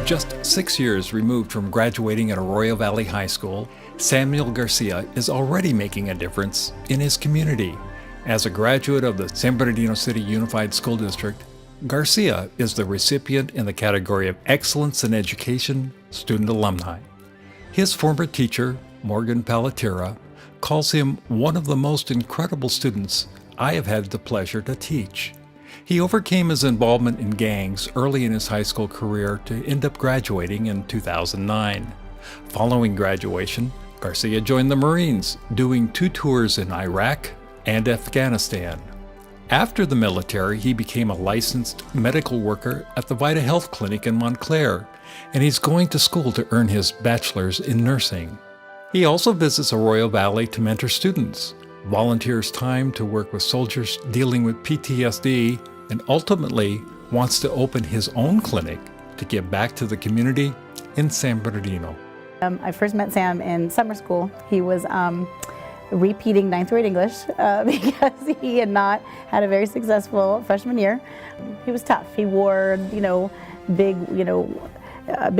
Just 6 years removed from graduating at Arroyo Valley High School, Samuel Garcia is already making a difference in his community. As a graduate of the San Bernardino City Unified School District, Garcia is the recipient in the category of Excellence in Education Student Alumni. His former teacher, Morgan Palatira, calls him one of the most incredible students I have had the pleasure to teach. He overcame his involvement in gangs early in his high school career to end up graduating in 2009. Following graduation, Garcia joined the Marines, doing 2 tours in Iraq and Afghanistan. After the military, he became a licensed medical worker at the Vita Health Clinic in Montclair, and he's going to school to earn his bachelor's in nursing. He also visits Arroyo Valley to mentor students, volunteers time to work with soldiers dealing with PTSD, and ultimately wants to open his own clinic to give back to the community in San Bernardino. I first met Sam in summer school. He was repeating 9th grade English because he had not had a very successful freshman year. He was tough. He wore, big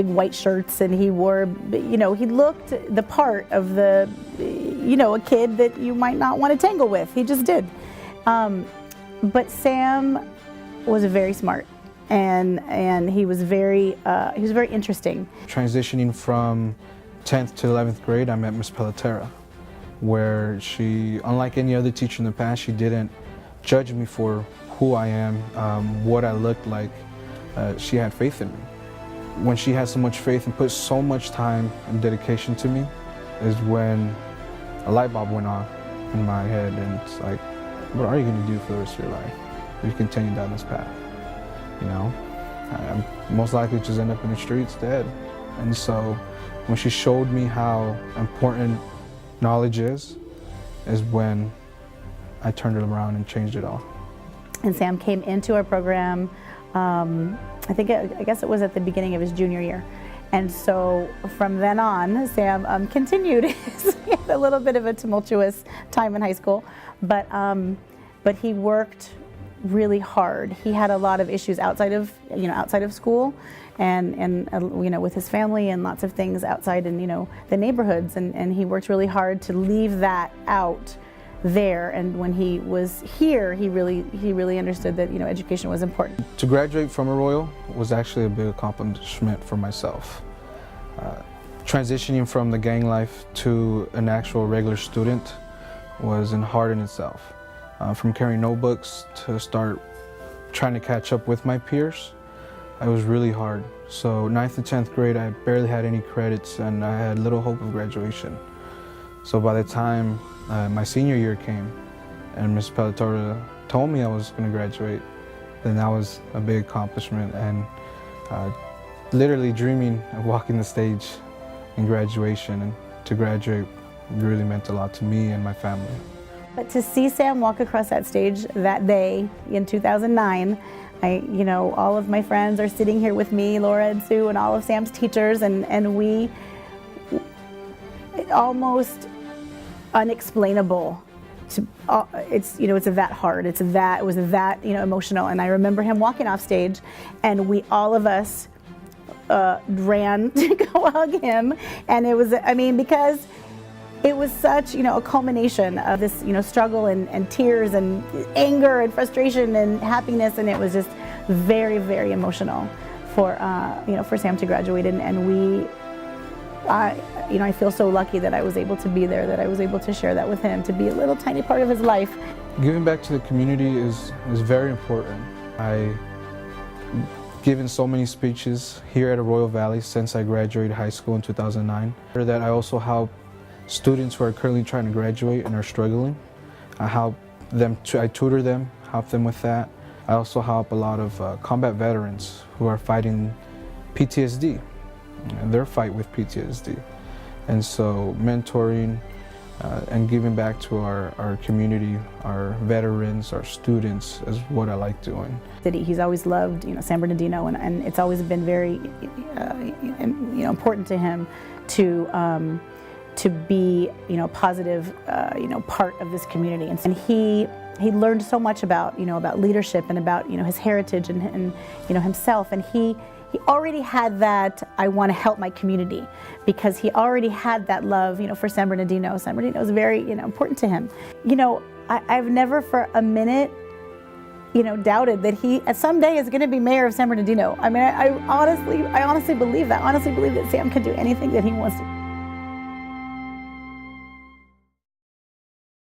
white shirts, and he wore, he looked the part of the, a kid that you might not want to tangle with. He just did. But Sam was very smart, and he was very interesting. Transitioning from 10th to 11th grade, I met Miss Palatera, where she, unlike any other teacher in the past, she didn't judge me for who I am, what I looked like. She had faith in me. When she had so much faith and put so much time and dedication to me is when a light bulb went on in my head, and it's like, what are you going to do for the rest of your life if you continue down this path? I'm most likely just end up in the streets dead. And so when she showed me how important knowledge is when I turned it around and changed it all. And Sam came into our program, I guess it was at the beginning of his junior year. And so from then on, Sam continued. He had a little bit of a tumultuous time in high school, but he worked really hard. He had a lot of issues outside of school, and with his family, and lots of things outside in the neighborhoods, and he worked really hard to leave that out there. And when he was here, he really understood that education was important. To graduate from Arroyo was actually a big accomplishment for myself. Transitioning from the gang life to an actual regular student was hard in itself. From carrying notebooks to start trying to catch up with my peers, it was really hard. So 9th and 10th grade, I barely had any credits, and I had little hope of graduation. So by the time my senior year came and Ms. Palatera told me I was going to graduate, then that was a big accomplishment, and literally dreaming of walking the stage in graduation, and to graduate really meant a lot to me and my family. But to see Sam walk across that stage that day in 2009, all of my friends are sitting here with me, Laura and Sue, and all of Sam's teachers, and we, almost unexplainable. It's that hard. It was that emotional. And I remember him walking off stage, and all of us ran to go hug him, and it was, because it was such, a culmination of this, struggle and tears and anger and frustration and happiness, and it was just very, very emotional for Sam to graduate, and I feel so lucky that I was able to be there, that I was able to share that with him, to be a little tiny part of his life. Giving back to the community is very important. I've given so many speeches here at Arroyo Valley since I graduated high school in 2009. That I also help students who are currently trying to graduate and are struggling. I tutor them, help them with that. I also help a lot of combat veterans who are fighting PTSD, and their fight with PTSD. And so mentoring and giving back to our community, our veterans, our students is what I like doing. He's always loved San Bernardino, and it's always been very important to him to be positive part of this community. And he learned so much about about leadership and about his heritage and himself, and he he already had that, I want to help my community, because he already had that love, for San Bernardino. San Bernardino is very, important to him. I've never for a minute, doubted that he someday is going to be mayor of San Bernardino. I mean, I honestly believe that. I honestly believe that Sam can do anything that he wants to.